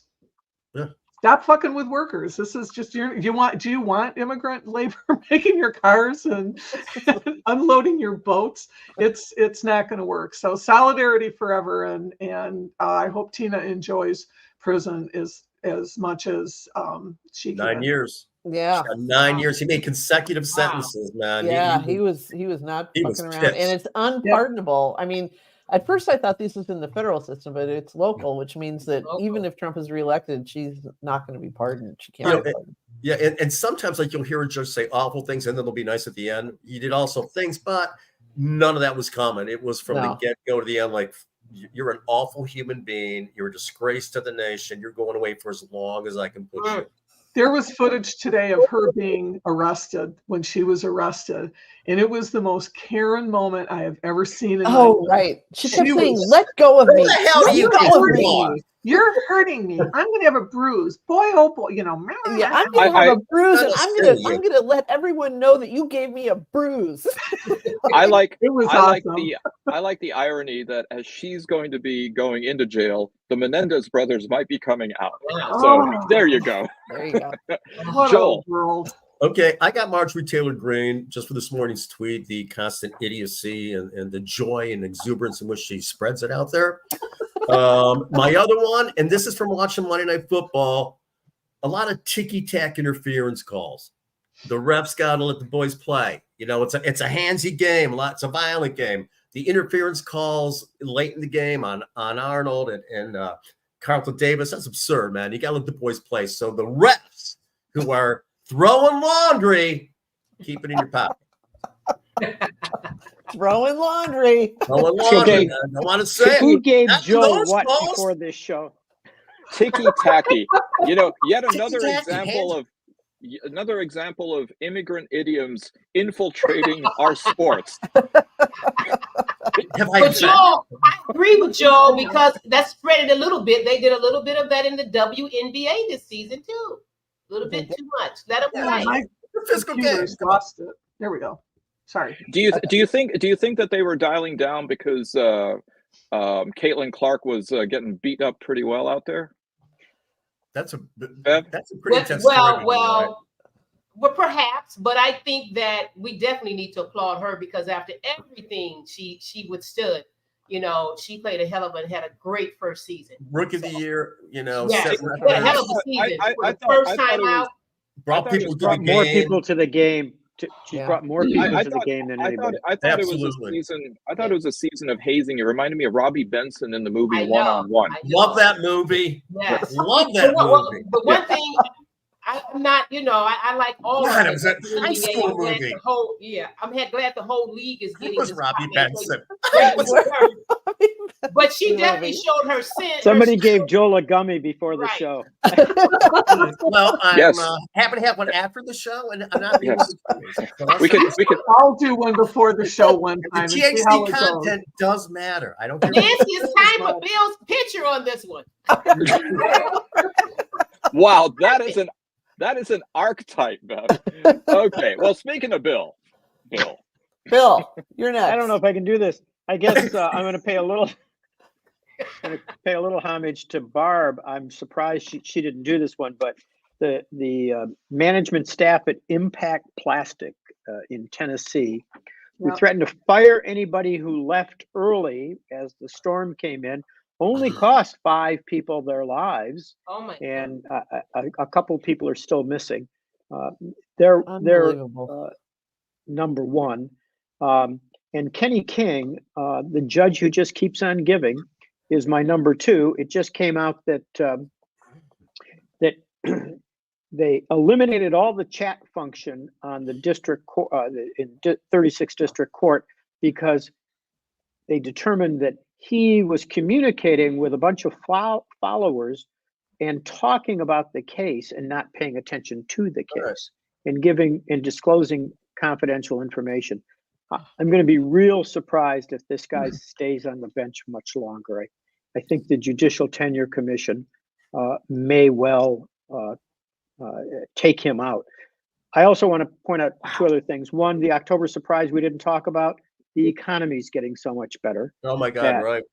Yeah. Stop fucking with workers. This is just do you want immigrant labor making your cars and unloading your boats? It's not going to work. So solidarity forever, and I hope Tina enjoys prison as much as she can. 9 years. Yeah, 9 years. He made consecutive sentences, man. Yeah, he was not fucking around, and it's unpardonable. I mean, at first I thought this was in the federal system, but it's local, which means that even if Trump is reelected, she's not going to be pardoned. She can't be pardoned. Yeah, and sometimes like you'll hear a judge say awful things, and then they'll be nice at the end. He did also things, but none of that was common. It was from the get-go to the end, like, you're an awful human being. You're a disgrace to the nation. You're going away for as long as I can put you. There was footage today of her being arrested when she was arrested, and it was the most Karen moment I have ever seen in my life. Right. She kept saying, "Let go of me. Who the hell are you hurting me? You're hurting me. I'm gonna have a bruise. Boy, oh boy, you know." Yeah, I'm gonna have a bruise, and I'm gonna let everyone know that you gave me a bruise. I like awesome. I like the irony that as she's going to be going into jail, the Menendez brothers might be coming out. So there you go. There you go. What Joel. a world. Okay, I got Marjorie Taylor Greene just for this morning's tweet, the constant idiocy and the joy and exuberance in which she spreads it out there. My other one, and this is from watching Monday Night Football, a lot of ticky-tack interference calls. The refs got to let the boys play. You know, it's a handsy game. It's a violent game. The interference calls late in the game on Arnold and Carlton Davis, that's absurd, man. You got to let the boys play. So the refs who are throwing laundry, keep it in your pocket. Throwing laundry. Throwing laundry. I don't want to say Who gave After Joe those what calls, before this show? Ticky tacky. You know, yet another Ticky-tacky, example of immigrant idioms infiltrating our sports. But Joel, I agree with Joel because that spread it a little bit. They did a little bit of that in the WNBA this season too. A little bit too much. Let them play. My computer's lost it. There we go. Sorry. Do you think that they were dialing down because Caitlin Clark was getting beat up pretty well out there? That's a pretty intense story, well, perhaps, but I think that we definitely need to applaud her because after everything she withstood, you know, she played a hell of and had a great first season. Rookie of the year, you know, yeah, a hell of a season. First time out, brought people to the game. More people to the game. She brought more people to the game than anybody. I thought it was a season. I thought it was a season of hazing. It reminded me of Robbie Benson in the movie One on One. Love that movie. Yes. Love that movie. But one thing, I'm not. You know, I like all. God, it was a high school movie. I'm glad the whole league is getting. It was Robbie Benson. But she definitely showed her sin. Somebody gave Joel a gummy before the show. Well, I'm happy to have one after the show, and I'm not. We could. I'll do one before the show one time. The THC content does matter. I don't care. Nancy, it's time for Bill's picture on this one. Wow, that is an archetype, Beth. Okay, well, speaking of Bill, you're next. I don't know if I can do this. I guess I'm going to pay a little homage to Barb. I'm surprised she didn't do this one, but the management staff at Impact Plastic in Tennessee, who threatened to fire anybody who left early as the storm came in, only cost 5 people their lives. Oh my! And a couple people are still missing. They're number one. And Kenny King, the judge who just keeps on giving, is my number 2. It just came out that that they eliminated all the chat function on the district court, in 36 district court, because they determined that he was communicating with a bunch of followers and talking about the case and not paying attention to the case and giving and disclosing confidential information. I'm going to be real surprised if this guy stays on the bench much longer. I think the Judicial Tenure Commission may well take him out. I also want to point out 2 other things. One, the October surprise we didn't talk about. The economy is getting so much better. Oh my God! Right.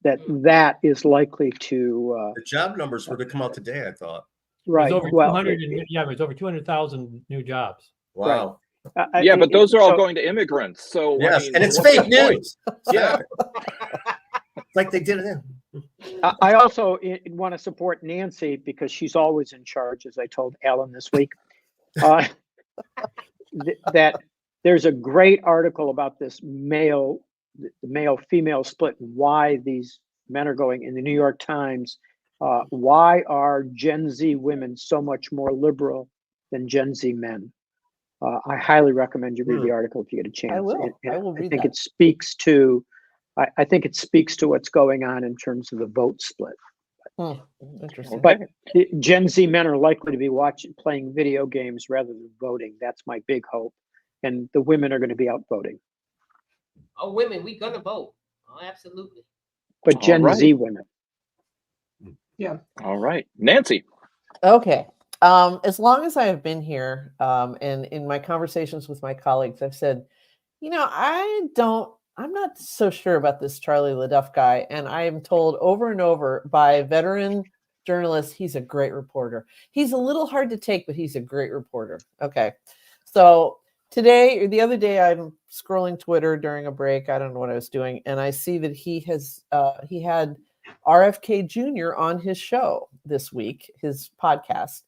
That is likely to. The job numbers were to come out today, I thought. Right. It was over Well, 200. It was over 200,000 new jobs. Wow. Right. Yeah, but those are all going to immigrants. So Yes, I mean, and it's what's fake the point? news. Yeah. It's like they did it. I also want to support Nancy because she's always in charge, as I told Alan this week. That there's a great article about this male-female split and why these men are going in the New York Times. Why are Gen Z women so much more liberal than Gen Z men? I highly recommend you read the article if you get a chance. I will. I will read that. It speaks to. I think it speaks to what's going on in terms of the vote split. Interesting. But Gen Z men are likely to be playing video games rather than voting. That's my big hope. And the women are going to be out voting. Oh, women, we're going to vote. Oh, absolutely. But Gen Z women. Yeah. All right. Nancy. Okay. As long as I have been here, and in my conversations with my colleagues, I've said, I'm not so sure about this Charlie LaDuff guy. And I am told over and over by veteran journalists, he's a great reporter. He's a little hard to take, but he's a great reporter. Okay. So today or the other day, I'm scrolling Twitter during a break. I don't know what I was doing. And I see that he had RFK Jr. on his show this week, his podcast,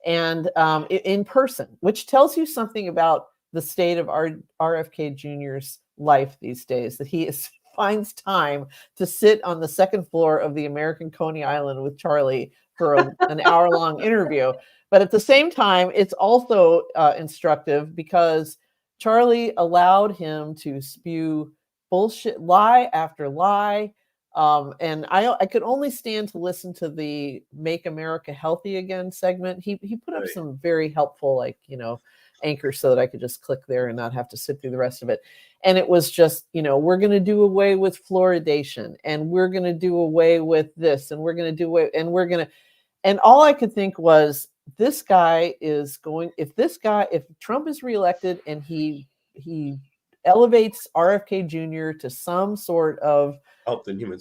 and in person, which tells you something about the state of RFK Jr.'s life these days, that he finds time to sit on the second floor of the American Coney Island with Charlie for an hour-long interview. But at the same time, it's also instructive because Charlie allowed him to spew bullshit, lie after lie. And I could only stand to listen to the Make America Healthy Again segment. He put up some very helpful, anchors so that I could just click there and not have to sit through the rest of it. And it was just, we're going to do away with fluoridation, and we're going to do away with this, and we're going to do away, and all I could think was, this guy is going, if Trump is reelected and he elevates RFK Jr. to some sort of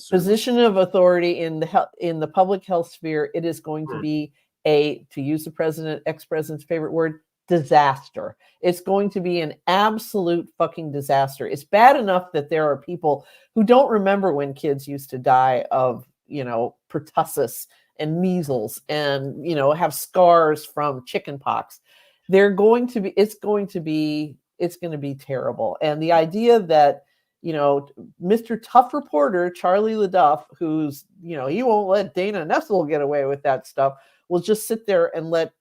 position of authority in the public health sphere, it is going to be to use the ex-president's favorite word, disaster. It's going to be an absolute fucking disaster. It's bad enough that there are people who don't remember when kids used to die of, pertussis and measles and, have scars from chicken pox. It's going to be terrible. And the idea that, Mr. Tough Reporter, Charlie LaDuff, who's, he won't let Dana Nessel get away with that stuff, will just sit there and let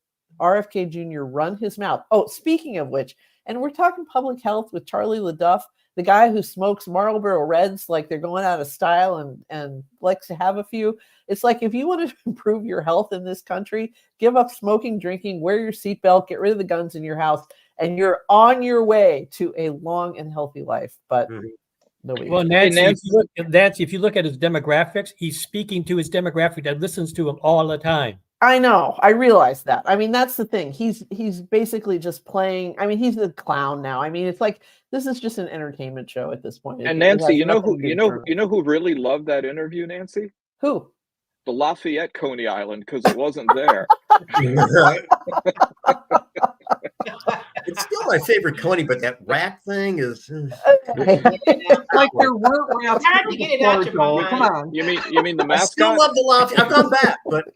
RFK Jr. run his mouth. Oh, speaking of which, and we're talking public health with Charlie LaDuff, the guy who smokes Marlboro Reds like they're going out of style and likes to have a few. It's like, if you want to improve your health in this country, give up smoking, drinking, wear your seatbelt, get rid of the guns in your house, and you're on your way to a long and healthy life. But nobody. Well, Nancy, if you look at his demographics, he's speaking to his demographic that listens to him all the time. I know. I realize that. I mean, that's the thing. He's basically just playing. I mean, he's a clown now. I mean, it's like, this is just an entertainment show at this point. And Nancy, you know who really loved that interview, Nancy? Who? The Lafayette Coney Island, because it wasn't there. It's still my favorite Coney, but that rat thing is like there weren't rats. Time to get it out your mind. Come on. You mean the mascot? I still love the Lafayette. I've gone back, but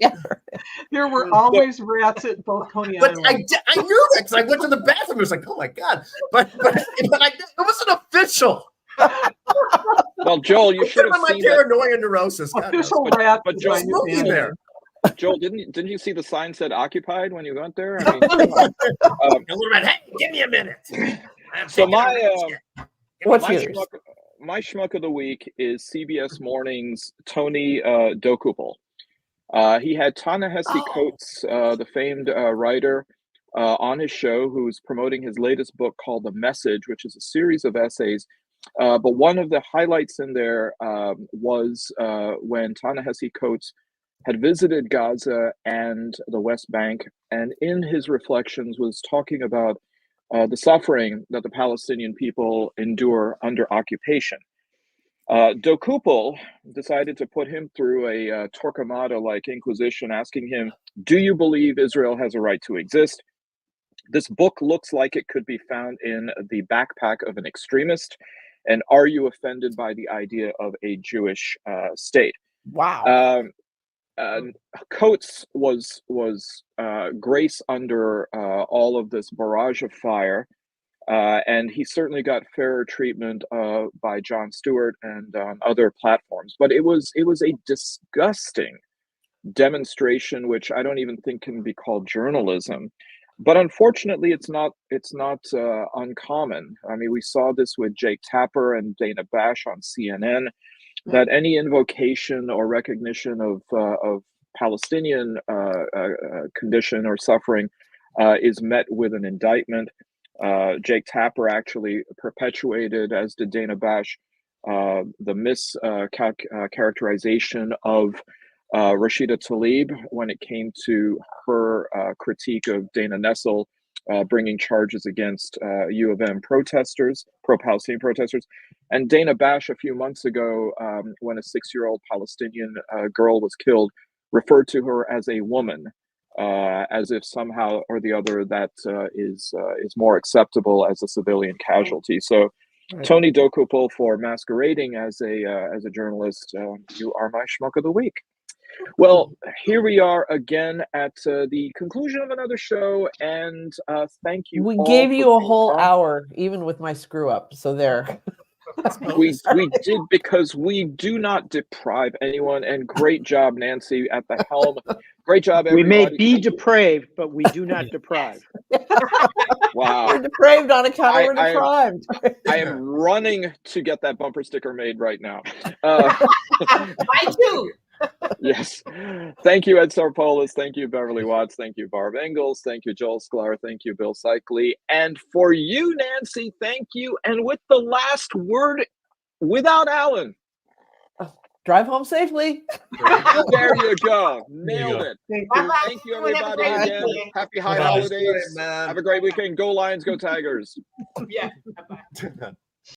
there were always rats at both Coney but Island. I knew that because I went to the bathroom. It was like, oh my god! But it wasn't official. Well, Joel, you should have seen paranoia neurosis. Official rat, but Joel, there. Joel, didn't you see the sign said occupied when you went there? I mean, hey, give me a minute. So my schmuck of the week is CBS Morning's Tony Dokupal. He had Ta-Nehisi Coates, the famed writer, on his show, who's promoting his latest book called The Message, which is a series of essays. But one of the highlights in there was when Ta-Nehisi Coates had visited Gaza and the West Bank, and in his reflections was talking about the suffering that the Palestinian people endure under occupation. Dokupul decided to put him through a Torquemada-like inquisition, asking him, do you believe Israel has a right to exist? This book looks like it could be found in the backpack of an extremist. And are you offended by the idea of a Jewish state? Wow. Coates was grace under all of this barrage of fire. And he certainly got fairer treatment by Jon Stewart and on other platforms. But it was a disgusting demonstration, which I don't even think can be called journalism. But unfortunately, it's not uncommon. I mean, we saw this with Jake Tapper and Dana Bash on CNN, that any invocation or recognition of Palestinian condition or suffering is met with an indictment. Jake Tapper actually perpetuated, as did Dana Bash, the mischaracterization of Rashida Tlaib when it came to her critique of Dana Nessel bringing charges against U of M protesters, pro-Palestinian protesters. And Dana Bash, a few months ago, when a 6-year-old Palestinian girl was killed, referred to her as a woman, as if somehow or the other that is more acceptable as a civilian casualty. So, right. Tony Dokupul, for masquerading as a journalist, you are my schmuck of the week. Well, here we are again at the conclusion of another show, and thank you. We gave you a whole hour, even with my screw up. So there. we did, because we do not deprive anyone. And great job, Nancy, at the helm. Great job, everybody. We may be depraved, but we do not deprive. Wow. We're depraved on account of we're deprived. I am running to get that bumper sticker made right now. I too. Yes. Thank you, Ed Sarpolus. Thank you, Beverly Watts. Thank you, Barb Ingalls. Thank you, Joel Sklar. Thank you, Bill Seikaly. And for you, Nancy, thank you. And with the last word, without Alan. Drive home safely. There you go. Nailed it. Thank you, everybody. Again. Happy high holidays. Have a great weekend. Go Lions, go Tigers. Yeah. Bye-bye.